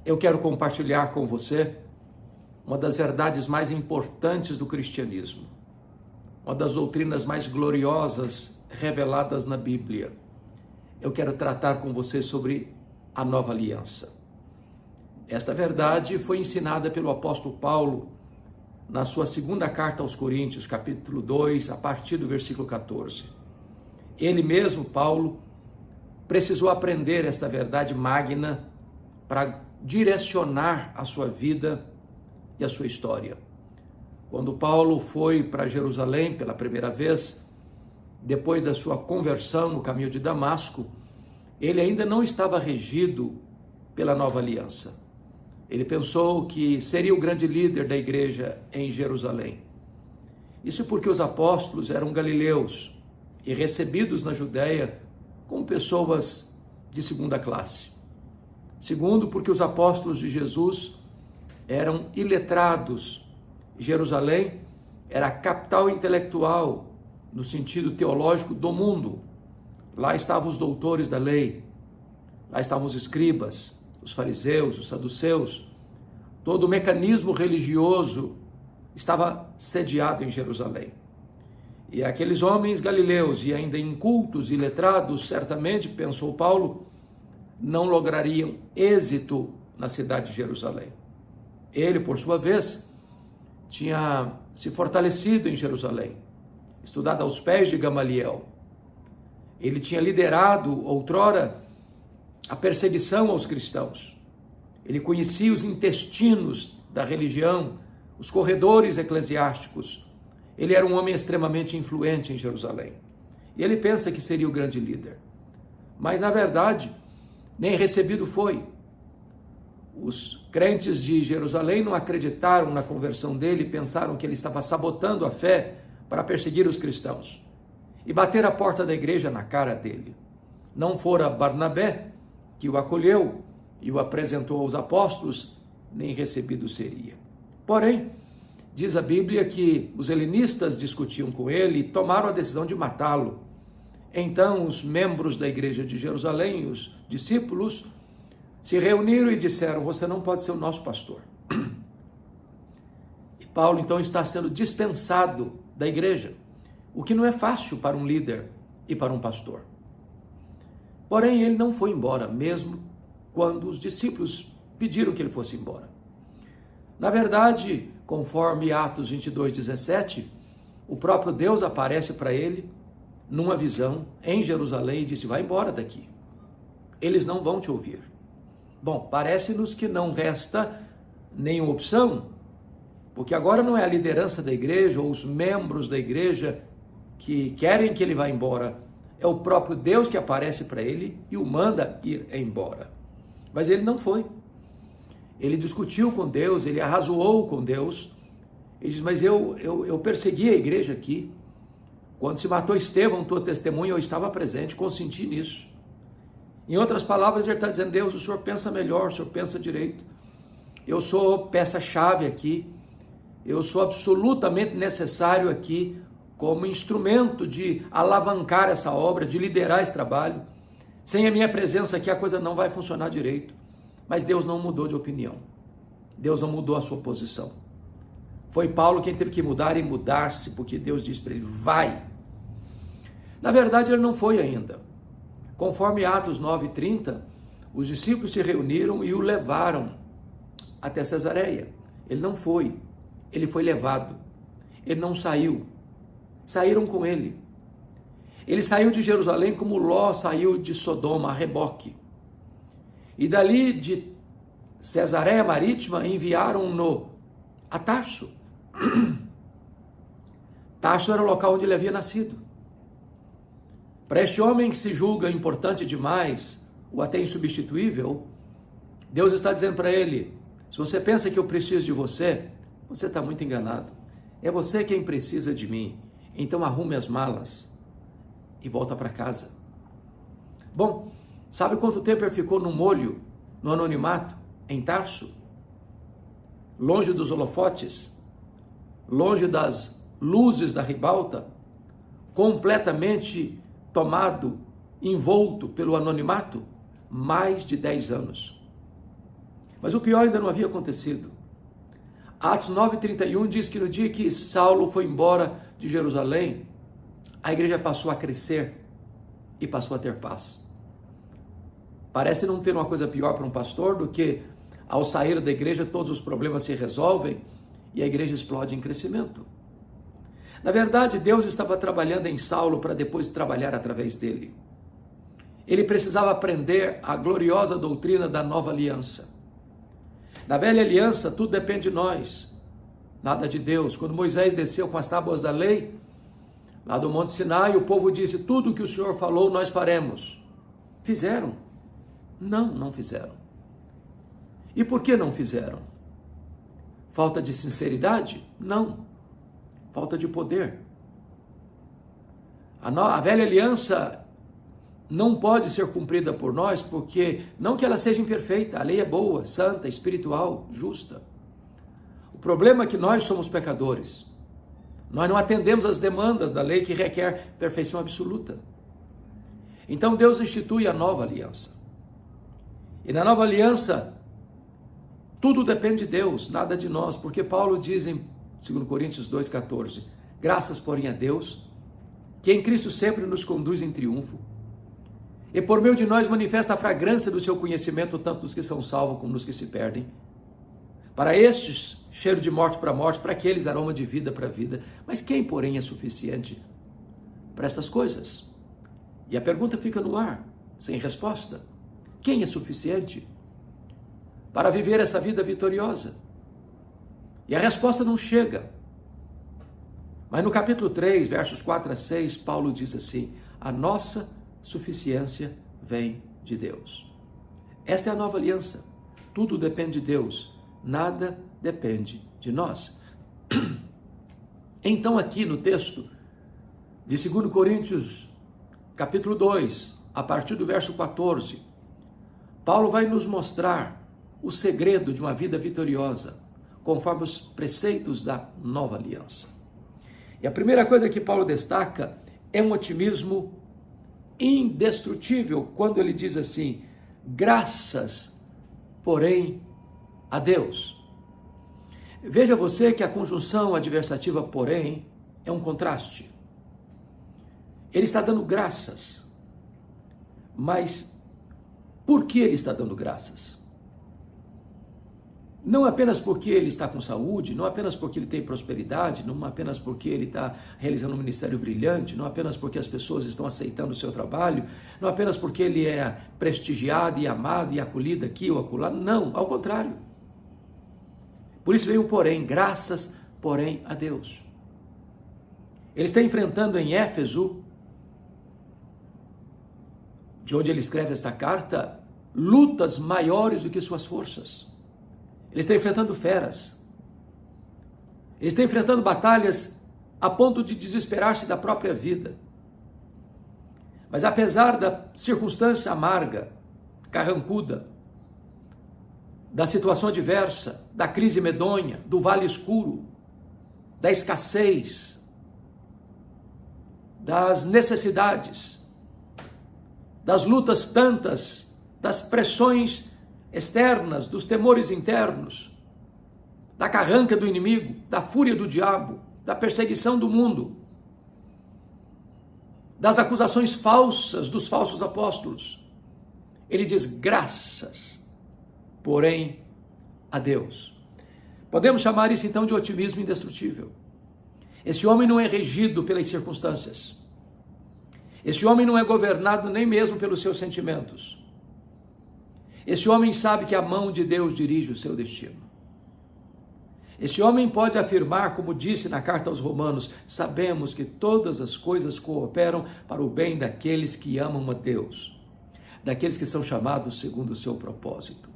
Eu quero compartilhar com você uma das verdades mais importantes do cristianismo, uma das doutrinas mais gloriosas reveladas na Bíblia. Eu quero tratar com você sobre a nova aliança. Esta verdade foi ensinada pelo apóstolo Paulo na sua segunda carta aos Coríntios, capítulo 2, a partir do versículo 14. Ele mesmo, Paulo, precisou aprender esta verdade magna para direcionar a sua vida e a sua história. Quando Paulo foi para Jerusalém pela primeira vez, depois da sua conversão no caminho de Damasco, ele ainda não estava regido pela nova aliança. Ele pensou que seria o grande líder da igreja em Jerusalém. Isso porque os apóstolos eram galileus e recebidos na Judéia como pessoas de segunda classe. Segundo, porque os apóstolos de Jesus eram iletrados. Jerusalém era a capital intelectual, no sentido teológico, do mundo. Lá estavam os doutores da lei, lá estavam os escribas, os fariseus, os saduceus. Todo o mecanismo religioso estava sediado em Jerusalém. E aqueles homens galileus e ainda incultos e letrados, certamente, pensou Paulo, não lograriam êxito na cidade de Jerusalém. Ele, por sua vez, tinha se fortalecido em Jerusalém, estudado aos pés de Gamaliel. Ele tinha liderado, outrora, a perseguição aos cristãos. Ele conhecia os intestinos da religião, os corredores eclesiásticos. Ele era um homem extremamente influente em Jerusalém. E ele pensa que seria o grande líder. Mas, na verdade, nem recebido foi. Os crentes de Jerusalém não acreditaram na conversão dele, pensaram que ele estava sabotando a fé para perseguir os cristãos e bater a porta da igreja na cara dele. Não fora Barnabé que o acolheu e o apresentou aos apóstolos, nem recebido seria. Porém, diz a Bíblia que os helenistas discutiam com ele e tomaram a decisão de matá-lo. Então os membros da igreja de Jerusalém, os discípulos, se reuniram e disseram: você não pode ser o nosso pastor. E Paulo então está sendo dispensado da igreja, o que não é fácil para um líder e para um pastor. Porém, ele não foi embora, mesmo quando os discípulos pediram que ele fosse embora. Na verdade, conforme Atos 22:17, o próprio Deus aparece para ele numa visão em Jerusalém e disse: vai embora daqui, eles não vão te ouvir. Bom, parece-nos que não resta nenhuma opção, porque agora não é a liderança da igreja ou os membros da igreja que querem que ele vá embora, é o próprio Deus que aparece para ele e o manda ir embora. Mas ele não foi. Ele discutiu com Deus, ele arrazoou com Deus. Ele diz: mas eu persegui a igreja aqui. Quando se matou Estevão, tua testemunha, eu estava presente, consenti nisso. Em outras palavras, ele está dizendo: Deus, o Senhor pensa melhor, o Senhor pensa direito. Eu sou peça-chave aqui. Eu sou absolutamente necessário aqui como instrumento de alavancar essa obra, de liderar esse trabalho. Sem a minha presença aqui, a coisa não vai funcionar direito. Mas Deus não mudou de opinião. Deus não mudou a sua posição. Foi Paulo quem teve que mudar e mudar-se, porque Deus disse para ele: vai. Na verdade, ele não foi ainda. Conforme Atos 9:30, os discípulos se reuniram e o levaram até Cesareia. Ele não foi, ele foi levado. Ele não saiu. Saíram com ele. Ele saiu de Jerusalém como Ló saiu de Sodoma, a reboque. E dali de Cesareia Marítima enviaram-no a Tarso. Tarso era o local onde ele havia nascido. Para este homem que se julga importante demais, ou até insubstituível, Deus está dizendo para ele: se você pensa que eu preciso de você, você está muito enganado. É você quem precisa de mim. Então arrume as malas e volta para casa. Bom, sabe quanto tempo ele ficou no molho, no anonimato, em Tarso? Longe dos holofotes, longe das luzes da ribalta, completamente tomado, envolto pelo anonimato? Mais de 10 anos. Mas o pior ainda não havia acontecido. Atos 9:31 diz que no dia que Saulo foi embora de Jerusalém, a igreja passou a crescer e passou a ter paz. Parece não ter uma coisa pior para um pastor do que, ao sair da igreja, todos os problemas se resolvem e a igreja explode em crescimento. Na verdade, Deus estava trabalhando em Saulo para depois trabalhar através dele. Ele precisava aprender a gloriosa doutrina da nova aliança. Na velha aliança, tudo depende de nós, nada de Deus. Quando Moisés desceu com as tábuas da lei, lá do Monte Sinai, o povo disse: tudo o que o Senhor falou, nós faremos. Fizeram? Não, não fizeram. E por que não fizeram? Falta de sinceridade? Não. Falta de poder. A velha aliança não pode ser cumprida por nós, porque, não que ela seja imperfeita, a lei é boa, santa, espiritual, justa. O problema é que nós somos pecadores. Nós não atendemos às demandas da lei que requer perfeição absoluta. Então Deus institui a nova aliança. E na nova aliança, tudo depende de Deus, nada de nós, porque Paulo diz em 2 Coríntios 2,14, graças, porém, a Deus, que em Cristo sempre nos conduz em triunfo, e por meio de nós manifesta a fragrância do seu conhecimento, tanto dos que são salvos como dos que se perdem. Para estes, cheiro de morte para morte, para aqueles, aroma de vida para vida. Mas quem, porém, é suficiente para estas coisas? E a pergunta fica no ar, sem resposta. Quem é suficiente para viver essa vida vitoriosa? E a resposta não chega. Mas no capítulo 3, versos 4 a 6, Paulo diz assim: a nossa suficiência vem de Deus. Esta é a nova aliança. Tudo depende de Deus, nada depende de nós. Então aqui no texto de 2 Coríntios, capítulo 2, a partir do verso 14, Paulo vai nos mostrar o segredo de uma vida vitoriosa, conforme os preceitos da nova aliança. E a primeira coisa que Paulo destaca é um otimismo indestrutível, quando ele diz assim: graças, porém, a Deus. Veja você que a conjunção adversativa porém é um contraste. Ele está dando graças, mas por que ele está dando graças? Não apenas porque ele está com saúde, não apenas porque ele tem prosperidade, não apenas porque ele está realizando um ministério brilhante, não apenas porque as pessoas estão aceitando o seu trabalho, não apenas porque ele é prestigiado e amado e acolhido aqui ou acolá, não, ao contrário. Por isso veio o porém, graças, porém, a Deus. Ele está enfrentando em Éfeso, de onde ele escreve esta carta, lutas maiores do que suas forças. Ele está enfrentando feras. Ele está enfrentando batalhas a ponto de desesperar-se da própria vida. Mas apesar da circunstância amarga, carrancuda, da situação adversa, da crise medonha, do vale escuro, da escassez, das necessidades, das lutas tantas, das pressões externas, dos temores internos, da carranca do inimigo, da fúria do diabo, da perseguição do mundo, das acusações falsas dos falsos apóstolos. Ele diz graças, porém, a Deus. Podemos chamar isso então de otimismo indestrutível. Esse homem não é regido pelas circunstâncias. Esse homem não é governado nem mesmo pelos seus sentimentos. Esse homem sabe que a mão de Deus dirige o seu destino. Esse homem pode afirmar, como disse na carta aos Romanos, sabemos que todas as coisas cooperam para o bem daqueles que amam a Deus, daqueles que são chamados segundo o seu propósito.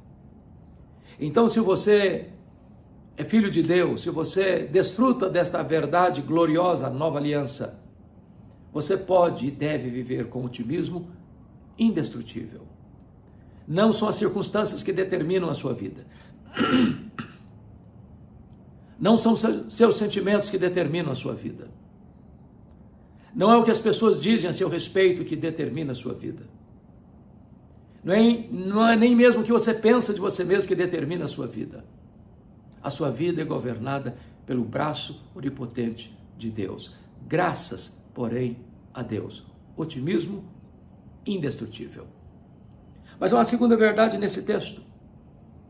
Então, se você é filho de Deus, se você desfruta desta verdade gloriosa, nova aliança, você pode e deve viver com otimismo indestrutível. Não são as circunstâncias que determinam a sua vida. Não são seus sentimentos que determinam a sua vida. Não é o que as pessoas dizem a seu respeito que determina a sua vida. Não é nem mesmo o que você pensa de você mesmo que determina a sua vida. A sua vida é governada pelo braço onipotente de Deus. Graças, porém, a Deus. Otimismo indestrutível. Mas há uma segunda verdade nesse texto,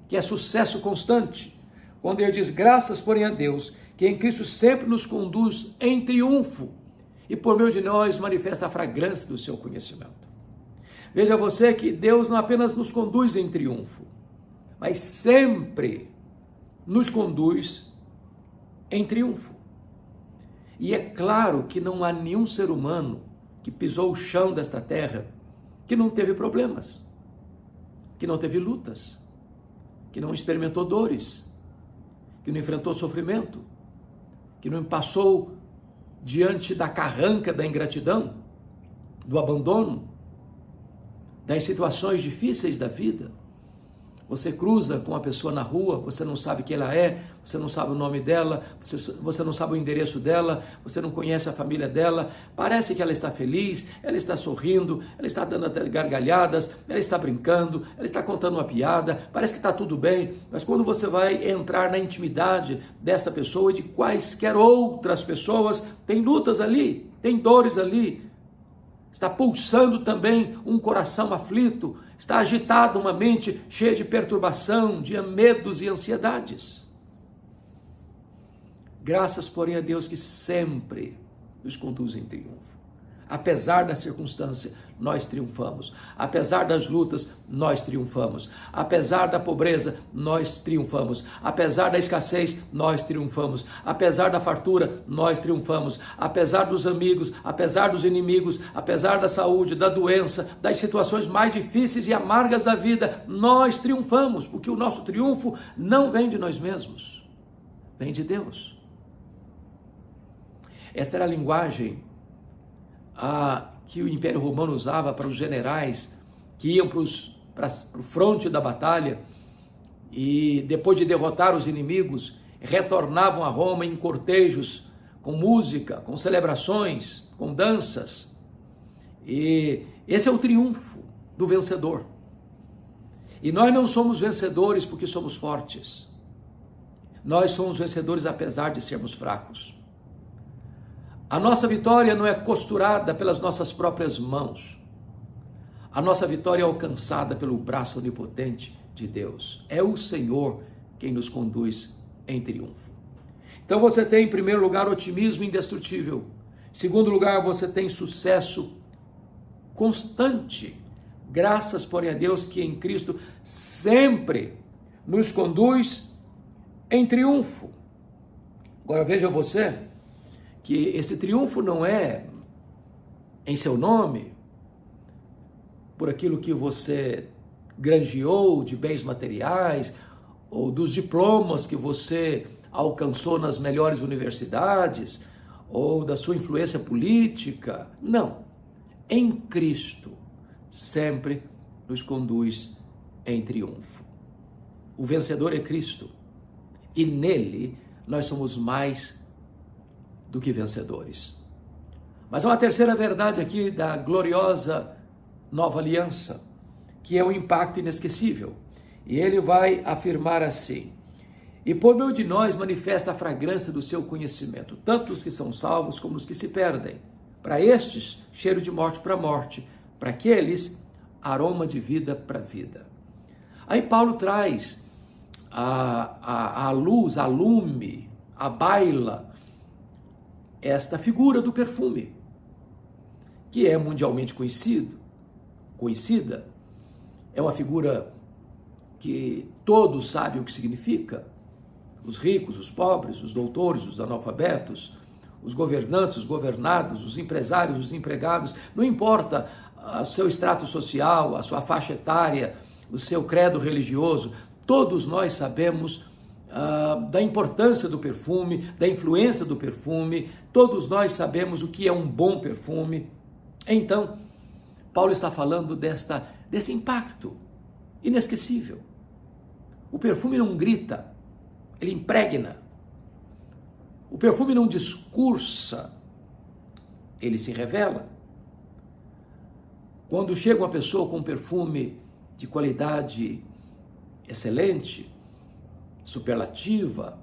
que é sucesso constante. Quando ele diz, graças, porém, a Deus, que em Cristo sempre nos conduz em triunfo e por meio de nós manifesta a fragrância do seu conhecimento. Veja você que Deus não apenas nos conduz em triunfo, mas sempre nos conduz em triunfo. E é claro que não há nenhum ser humano que pisou o chão desta terra que não teve problemas, que não teve lutas, que não experimentou dores, que não enfrentou sofrimento, que não passou diante da carranca da ingratidão, do abandono, das situações difíceis da vida. Você cruza com uma pessoa na rua, você não sabe quem ela é, você não sabe o nome dela, você não sabe o endereço dela, você não conhece a família dela, parece que ela está feliz, ela está sorrindo, ela está dando até gargalhadas, ela está brincando, ela está contando uma piada, parece que está tudo bem, mas quando você vai entrar na intimidade desta pessoa e de quaisquer outras pessoas, tem lutas ali, tem dores ali, está pulsando também um coração aflito, está agitada uma mente cheia de perturbação, de medos e ansiedades. Graças, porém, a Deus que sempre nos conduz em triunfo. Apesar da circunstância, nós triunfamos. Apesar das lutas, nós triunfamos. Apesar da pobreza, nós triunfamos. Apesar da escassez, nós triunfamos. Apesar da fartura, nós triunfamos. Apesar dos amigos, apesar dos inimigos, apesar da saúde, da doença, das situações mais difíceis e amargas da vida, nós triunfamos, porque o nosso triunfo não vem de nós mesmos, vem de Deus. Esta era a linguagem que o Império Romano usava para os generais que iam para o fronte da batalha e depois de derrotar os inimigos, retornavam a Roma em cortejos, com música, com celebrações, com danças. E esse é o triunfo do vencedor. E nós não somos vencedores porque somos fortes. Nós somos vencedores apesar de sermos fracos. A nossa vitória não é costurada pelas nossas próprias mãos. A nossa vitória é alcançada pelo braço onipotente de Deus. É o Senhor quem nos conduz em triunfo. Então você tem, em primeiro lugar, otimismo indestrutível. Em segundo lugar, você tem sucesso constante. Graças, porém, a Deus que em Cristo sempre nos conduz em triunfo. Agora veja você que esse triunfo não é em seu nome, por aquilo que você granjeou de bens materiais, ou dos diplomas que você alcançou nas melhores universidades, ou da sua influência política. Não. Em Cristo, sempre nos conduz em triunfo. O vencedor é Cristo, e nele nós somos mais do que vencedores. Mas há uma terceira verdade aqui da gloriosa nova aliança, que é um impacto inesquecível. E ele vai afirmar assim: e por meio de nós manifesta a fragrância do seu conhecimento, tanto os que são salvos como os que se perdem. Para estes, cheiro de morte para morte, para aqueles, aroma de vida para vida. Aí Paulo traz a luz, a lume, a baila, esta figura do perfume, que é mundialmente conhecida, é uma figura que todos sabem o que significa, os ricos, os pobres, os doutores, os analfabetos, os governantes, os governados, os empresários, os empregados, não importa o seu extrato social, a sua faixa etária, o seu credo religioso, todos nós sabemos da importância do perfume, da influência do perfume, todos nós sabemos o que é um bom perfume. Então, Paulo está falando desse impacto inesquecível. O perfume não grita, ele impregna. O perfume não discursa, ele se revela. Quando chega uma pessoa com perfume de qualidade excelente, superlativa,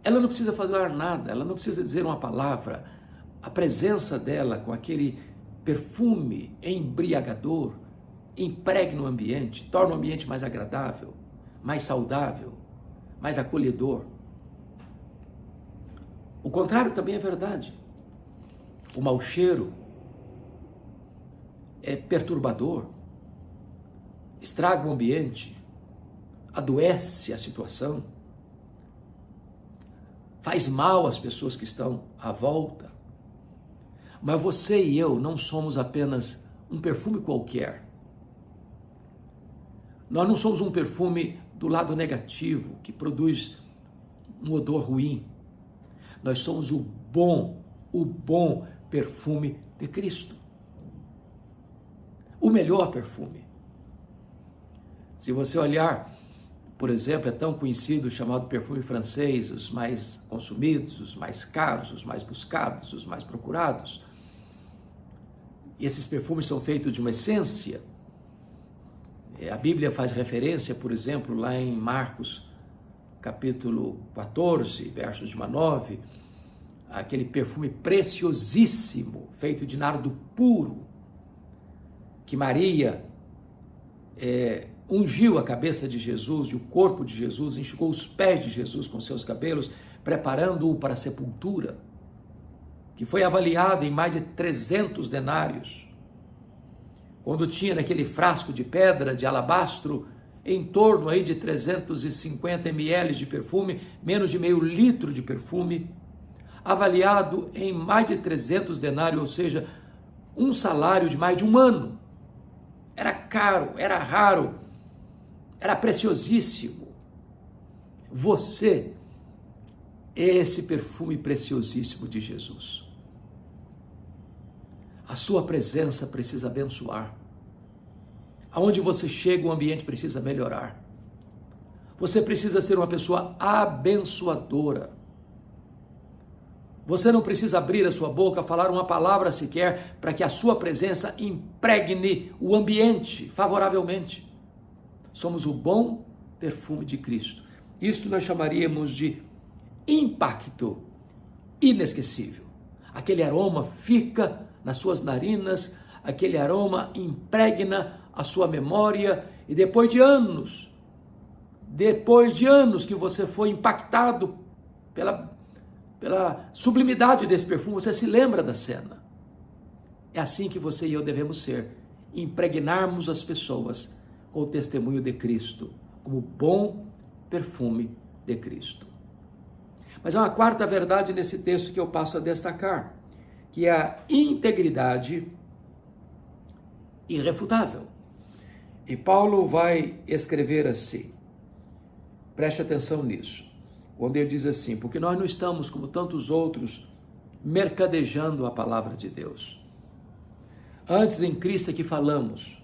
ela não precisa falar nada, ela não precisa dizer uma palavra. A presença dela com aquele perfume embriagador impregna o ambiente, torna o ambiente mais agradável, mais saudável, mais acolhedor. O contrário também é verdade. O mau cheiro é perturbador, estraga o ambiente, adoece a situação, faz mal às pessoas que estão à volta. Mas você e eu não somos apenas um perfume qualquer. Nós não somos um perfume do lado negativo, que produz um odor ruim. Nós somos o bom perfume de Cristo. O melhor perfume. Se você olhar, por exemplo, é tão conhecido o chamado perfume francês, os mais consumidos, os mais caros, os mais buscados, os mais procurados. E esses perfumes são feitos de uma essência. A Bíblia faz referência, por exemplo, lá em Marcos, capítulo 14, versos de 1 a 9, aquele perfume preciosíssimo, feito de nardo puro, que Maria ungiu a cabeça de Jesus e o corpo de Jesus, enxugou os pés de Jesus com seus cabelos, preparando-o para a sepultura, que foi avaliado em mais de 300 denários, quando tinha naquele frasco de pedra, de alabastro, em torno aí de 350 ml de perfume, menos de meio litro de perfume, avaliado em mais de 300 denários, ou seja, um salário de mais de um ano. Era caro, era raro, era preciosíssimo. Você é esse perfume preciosíssimo de Jesus. A sua presença precisa abençoar. Aonde você chega, o ambiente precisa melhorar. Você precisa ser uma pessoa abençoadora. Você não precisa abrir a sua boca, falar uma palavra sequer, para que a sua presença impregne o ambiente favoravelmente. Somos o bom perfume de Cristo. Isto nós chamaríamos de impacto inesquecível. Aquele aroma fica nas suas narinas, aquele aroma impregna a sua memória, e depois de anos que você foi impactado pela sublimidade desse perfume, você se lembra da cena. É assim que você e eu devemos ser, impregnarmos as pessoas com o testemunho de Cristo, como bom perfume de Cristo. Mas há uma quarta verdade nesse texto que eu passo a destacar, que é a integridade irrefutável. E Paulo vai escrever assim, preste atenção nisso, quando ele diz assim: porque nós não estamos, como tantos outros, mercadejando a palavra de Deus. Antes, em Cristo é que falamos,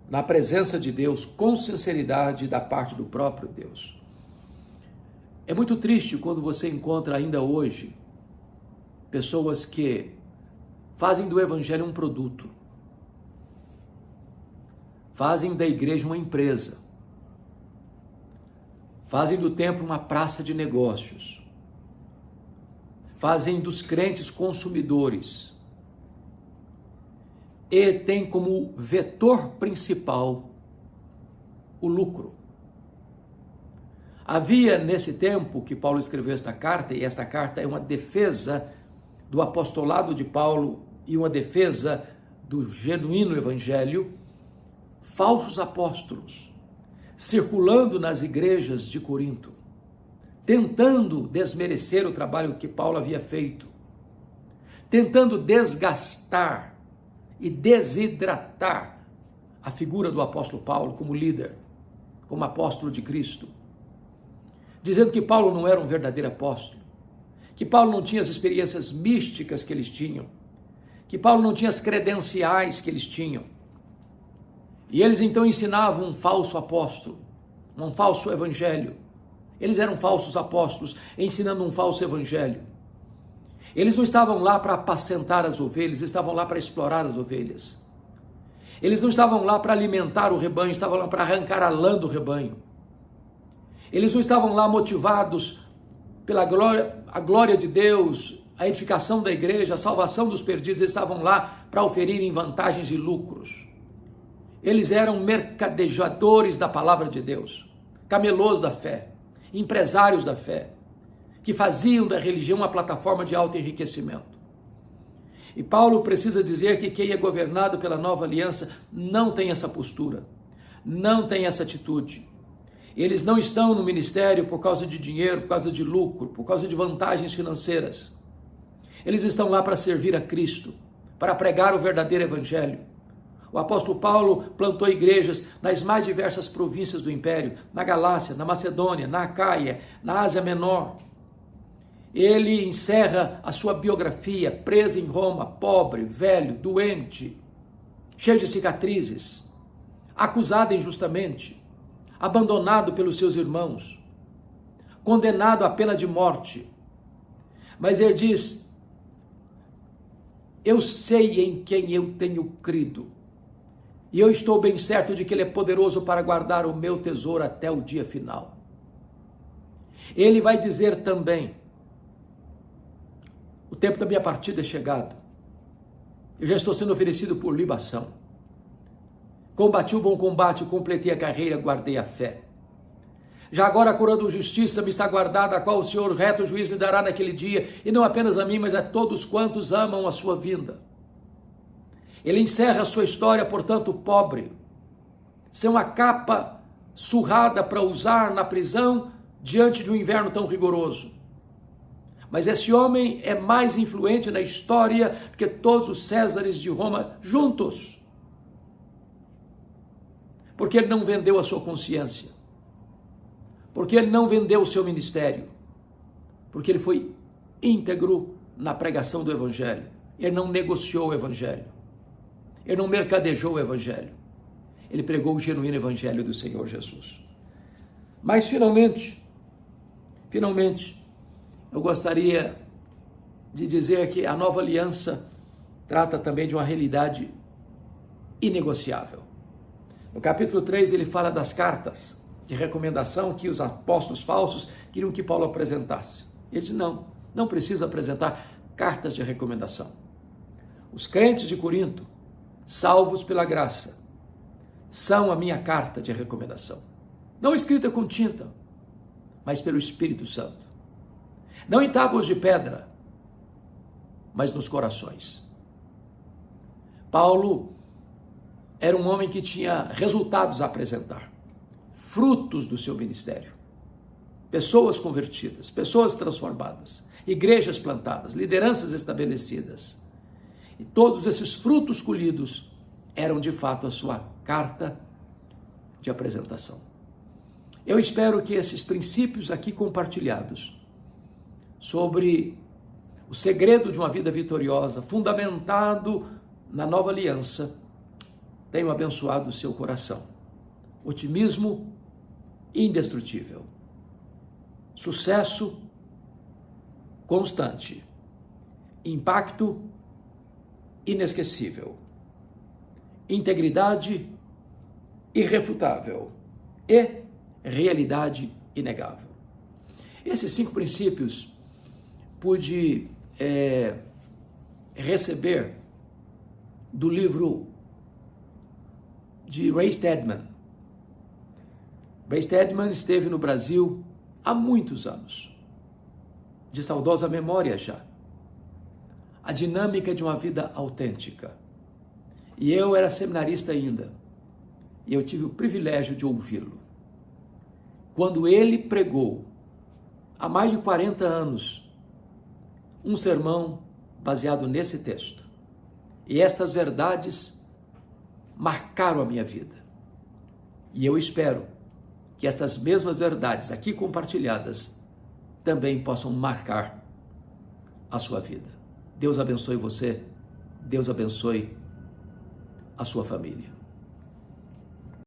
na presença de Deus, com sinceridade da parte do próprio Deus. É muito triste quando você encontra ainda hoje pessoas que fazem do evangelho um produto, fazem da igreja uma empresa, fazem do templo uma praça de negócios, fazem dos crentes consumidores e tem como vetor principal o lucro. Havia nesse tempo que Paulo escreveu esta carta, e esta carta é uma defesa do apostolado de Paulo e uma defesa do genuíno evangelho, falsos apóstolos circulando nas igrejas de Corinto, tentando desmerecer o trabalho que Paulo havia feito, tentando desgastar e desidratar a figura do apóstolo Paulo como líder, como apóstolo de Cristo, dizendo que Paulo não era um verdadeiro apóstolo, que Paulo não tinha as experiências místicas que eles tinham, que Paulo não tinha as credenciais que eles tinham. E eles então ensinavam um falso apóstolo, um falso evangelho. Eles eram falsos apóstolos, ensinando um falso evangelho. Eles não estavam lá para apacentar as ovelhas, estavam lá para explorar as ovelhas. Eles não estavam lá para alimentar o rebanho, estavam lá para arrancar a lã do rebanho. Eles não estavam lá motivados pela a glória de Deus, a edificação da igreja, a salvação dos perdidos. Eles estavam lá para oferirem vantagens e lucros. Eles eram mercadejadores da palavra de Deus, camelôs da fé, empresários da fé, que faziam da religião uma plataforma de alto enriquecimento. E Paulo precisa dizer que quem é governado pela nova aliança não tem essa postura, não tem essa atitude. Eles não estão no ministério por causa de dinheiro, por causa de lucro, por causa de vantagens financeiras. Eles estão lá para servir a Cristo, para pregar o verdadeiro evangelho. O apóstolo Paulo plantou igrejas nas mais diversas províncias do império, na Galácia, na Macedônia, na Acaia, na Ásia Menor. Ele encerra a sua biografia preso em Roma, pobre, velho, doente, cheio de cicatrizes, acusado injustamente, abandonado pelos seus irmãos, condenado à pena de morte. Mas ele diz: eu sei em quem eu tenho crido, e eu estou bem certo de que Ele é poderoso para guardar o meu tesouro até o dia final. Ele vai dizer também: o tempo da minha partida é chegado. Eu já estou sendo oferecido por libação. Combati o bom combate, completei a carreira, guardei a fé. Já agora a coroa da justiça me está guardada, a qual o Senhor, reto juiz, me dará naquele dia, e não apenas a mim, mas a todos quantos amam a sua vinda. Ele encerra a sua história, portanto, pobre, sem uma capa surrada para usar na prisão diante de um inverno tão rigoroso. Mas esse homem é mais influente na história que todos os Césares de Roma juntos. Porque ele não vendeu a sua consciência. Porque ele não vendeu o seu ministério. Porque ele foi íntegro na pregação do evangelho. Ele não negociou o evangelho. Ele não mercadejou o evangelho. Ele pregou o genuíno evangelho do Senhor Jesus. Mas finalmente, eu gostaria de dizer que a nova aliança trata também de uma realidade inegociável. No capítulo 3 ele fala das cartas de recomendação que os apóstolos falsos queriam que Paulo apresentasse. Ele disse: não precisa apresentar cartas de recomendação. Os crentes de Corinto, salvos pela graça, são a minha carta de recomendação. Não escrita com tinta, mas pelo Espírito Santo. Não em tábuas de pedra, mas nos corações. Paulo era um homem que tinha resultados a apresentar, frutos do seu ministério. Pessoas convertidas, pessoas transformadas, igrejas plantadas, lideranças estabelecidas. E todos esses frutos colhidos eram de fato a sua carta de apresentação. Eu espero que esses princípios aqui compartilhados sobre o segredo de uma vida vitoriosa, fundamentado na nova aliança, tenham abençoado o seu coração. Otimismo indestrutível, sucesso constante, impacto inesquecível, integridade irrefutável e realidade inegável. Esses 5 princípios pude receber do livro de Ray Stedman. Ray Stedman esteve no Brasil há muitos anos, de saudosa memória já. A dinâmica de uma vida autêntica. E eu era seminarista ainda, e eu tive o privilégio de ouvi-lo. Quando ele pregou, há mais de 40 anos, um sermão baseado nesse texto. E estas verdades marcaram a minha vida. E eu espero que estas mesmas verdades aqui compartilhadas também possam marcar a sua vida. Deus abençoe você, Deus abençoe a sua família.